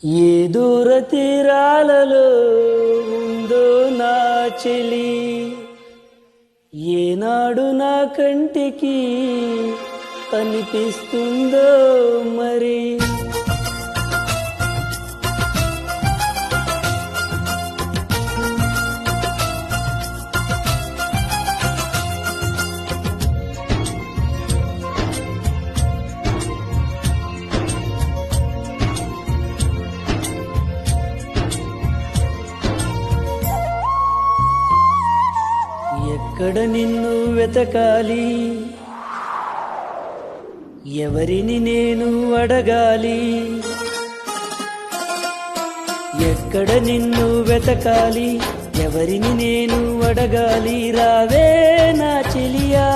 ఏ దూర తీరాలలో ఉందో నా చెలి, ఏనాడు నా కంటికి కనిపిస్తుందో మరి. ఎక్కడ నిన్ను వెతకాలి, ఎవరిని నేను అడగాలి. ఎక్కడ నిన్ను వెతకాలి, ఎవరిని నేను అడగాలి. రావే నా చెలియా.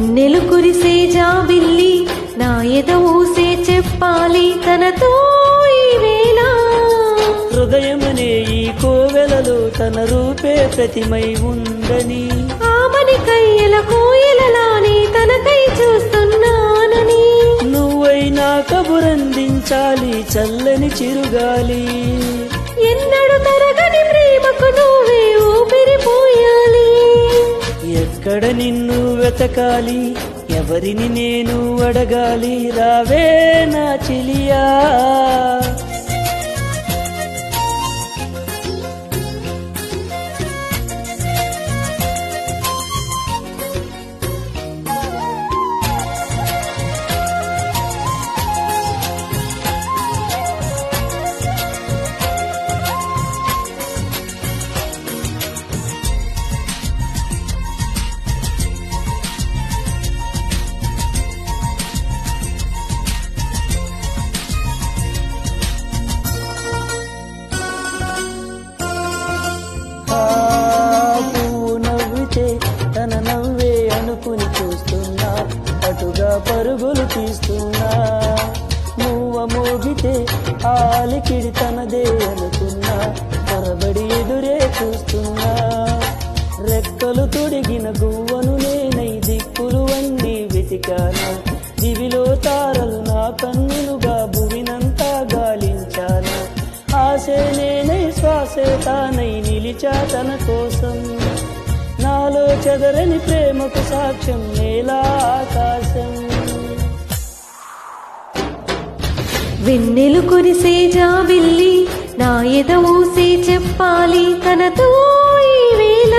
ఎన్నెలు కురిసే జాబిల్లి, నా ఎద ఊసే చెప్పాలి తనతో ఈ వేళ. హృదయమనే ఈ కోవెలలో తన రూపే ప్రతిమై ఉందని, ఆమని కయ్యల కోయలలాని తనకై చూస్తున్నానని. నువ్వైనా కబురందించాలి చల్లని చిరుగాలి. ఎన్నడు తరగని ప్రేమకు నువ్వే ఊపిరిపోయాలి. ఎక్కడ నిన్ను వెతకాలి, ఎవరిని నేను అడగాలి. రావే నా చెలియా. పువ్వు నవ్వితే తన నవ్వే అనుకుని చూస్తున్నా, అటుగా పరుగులు తీస్తున్నా. నువ్వ మోగితే ఆలికిడి తనదే అనుకున్నా, మరబడి ఎదురే చూస్తున్నా. రెక్కలు తొడిగిన గువ్వను నేనై దిక్కులు అన్నీ వెతికానా. దివిలో తారలు నా కన్నులుగా భువినంతా గాలించానా. ఆశే నేనై శ్వాసే తానై నిలిచా తన కోసం. నాలో చెదరని ప్రేమకు సాక్ష్యం నేలా ఆకాశం. వెన్నెలు కురిసే జాబిల్లి, నా ఎద ఊసే చెప్పాలి తనతో ఈ వేళ.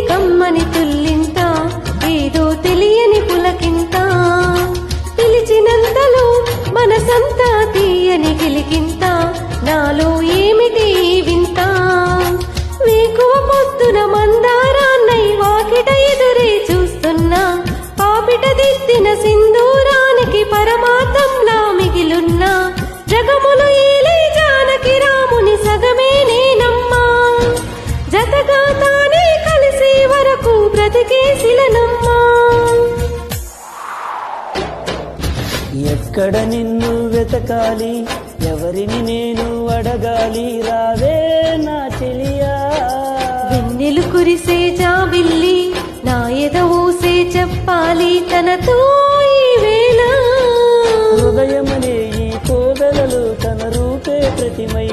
కమ్మని తుల్లింత, ఏదో తెలియని పులకింత. పిలిచినంతలో మనసంతా తీయని గిలికింత. నాలో ఏమిటి వింత, వేకువ పొద్దున మందారాన్నై వాకిట ఎదురే చూస్తున్నా. పాపిట దిద్దిన సింధూరానికి పరమాతంలా మిగిలున్నా. జగములు ఏలే జానకి రాముని సగమే నేనమ్మా. జతగా తానే కలిసే వరకు బ్రతికేసిలనమ్మా. ఎక్కడ నిన్ను వెతకాలి, ఎవరిని నేను అడగాలి. రావే నా చెలియా. వెన్నెలు కురిసే జాబిల్లి, నా ఎద ఊసే చెప్పాలి తనతో ఈ వేళ. హృదయమనే ఈ కోవెలలో తన రూపే ప్రతిమై